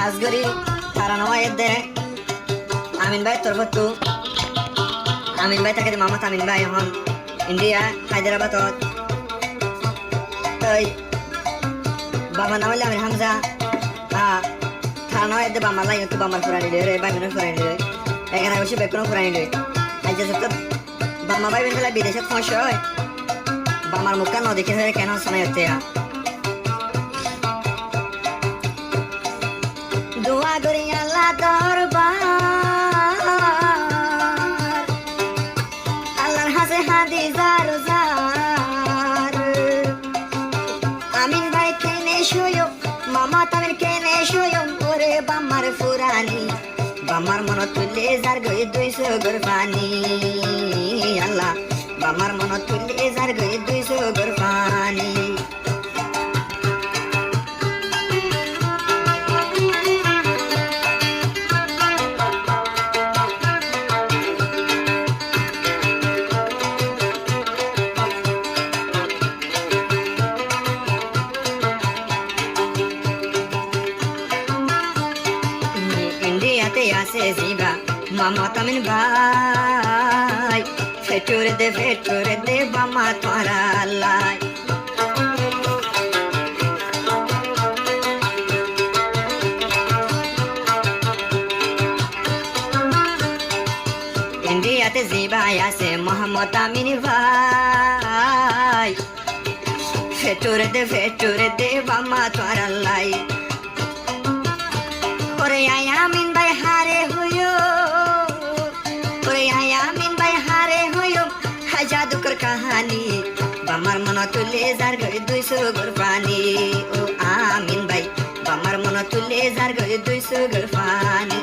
হাজগরি তারা নয় দে আমিন ভাই তোর বত্তু আমিন ভাই তাকে মামা আমিন ভাই এখন ইন্ডিয়া হায়দ্রাবাদ ওই বাবা নাম হলে আমির হামজা তারা নয় দে বামার লাইন তো বামার ফুরানি রে ভাই বোনের ফুরানি রে এখানে বসে বেকুনো ফুরানি রে আজ যে বামা ভাই বোন বিদেশে সমস্যা হয় বামার মুখটা ন দেখে কেন শোনা যাচ্ছে দোয়া করি আল্লাহ দরবার আল্লাহর হাসে হাদি জার আমিন ভাই কেনে শুয়ো মামা তামিন কেনে শুয়ো ওরে বামার ফুরানি বামার মন তুলে যার গই 200 গর পানি আল্লাহ বামার মন তুলে যার গই 200 গর পানি আছে জিবা মামা তামিন ভাই ফেটুরে দে বামা তোরা লাই ইন্ডিয়াতে জিবা আছে মোহাম্মদ আমিন ভাই ফেটুরে দে বামা তোরা লাই ওরে আমিন ভাই হারে হইও ওরে আমিন ভাই হারে হইও জাদুকর কাহানি বামার মন তুলে যার গই 200 গর পানি ও আমিন ভাই বামার মন তুলে যার গই 200 গর পানি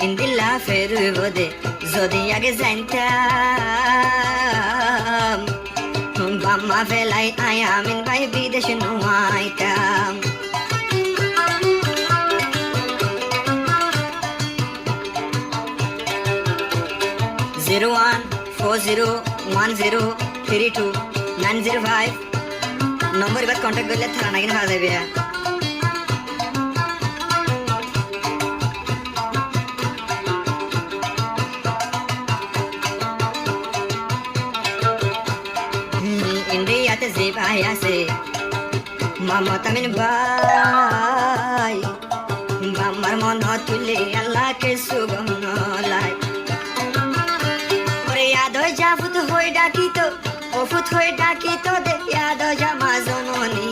ইন্দিল্লা ফেরুব দে যদি আগে জানতাম বাম্মা ফেলাই আমিন ভাই বিদেশ নুয়াইতাম Zero 1 40 10 32 905 নম্বর এবার কন্ট্যাক্ট করলে থানা নাকি পাওয়া যাবে ইন্ডিয়াতে যে ভাই আছে মামা তামিন ভাই বামার মন তুলে আল্লাহকে সুগম লাই ওরে ইয়াদ জাফুত হয়ে ডাকিত ওফুত হয়ে ডাকিত দে ইয়াদ জামা জননী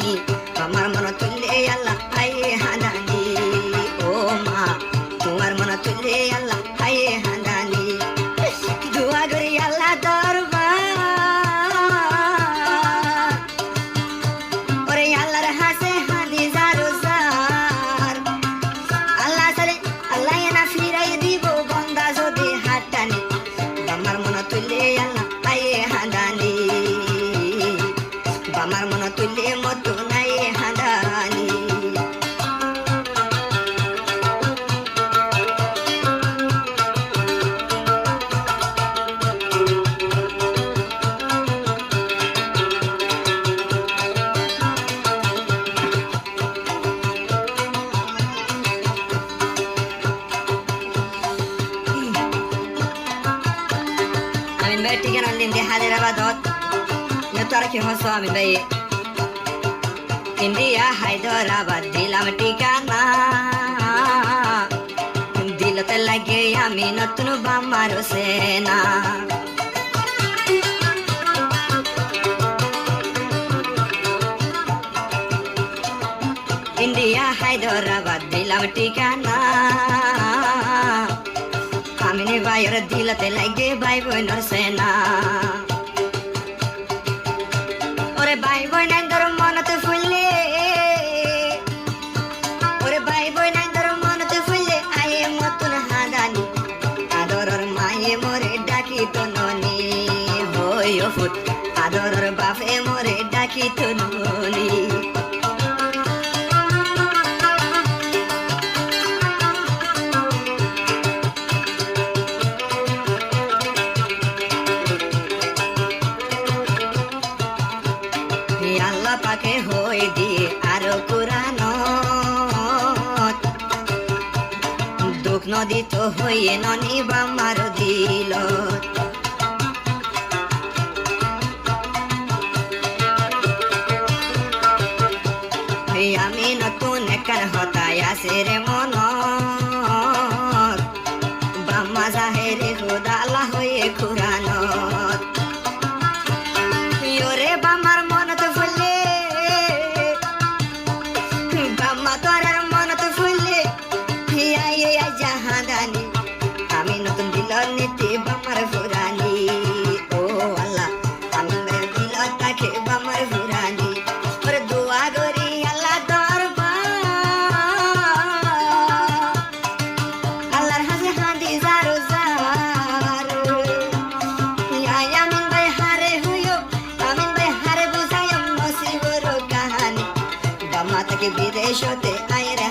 বামার মন তুলে আল্লাহ আয়ে হাদানি ও মা তোমার মন তুলে আল্লাহ আয়ে হাদানি দোয়া করি আল্লাহ দরবার বামার মন তুলে মতো নাই হাদানি আমিন ভাই ঠিকানা দিন দিয়ে হায়দ্রাবাদ তোরা কি হস আমিন ভাই ইন্ডিয়া হায়দ্রাবাদ দিলাম ঠিকানা দিলতে লাগে আমি নতুন বামার সেনা ইন্ডিয়া হায়দ্রাবাদ দিলাম ঠিকানা আমিন ভাইয়ের দিলতে লাগে ভাই বোনের সেনা ওরে ভাই বোন তোর মনতে ফুললে ওরে ভাই বোন তোর মনতে ফুললে আয়ে মতন হাদানি আদরর মায়ে মোরে ডাকি তো ননি হই ফুট আদরর বাপে মোরে ডাকি তো ননি নদীত হয়ে ননি বামার দিল আমি নতুন একার হতায় আছে রে মন বাম্মা জাহেরে খুদালা হয়ে খুরানত ওরে বাম্মার মনত ফুললে বাম্মা তোরার মনত ফুললে জাহাদানি আমি নতুন দিল নীতি বাম্মার ফুরানি ও আল্লাহ আমি দিল তাকে বাম্মার ফুরানি ওরে দোয়া করি আল্লাহ আল্লাহর হাতে হাঁদি জারো জারো আমিন ভাই হারে হইও আমিন ভাই হারে বুঝাইম নসিবর কাহানি বাম্মা তাকে বিদেশতে আয় রে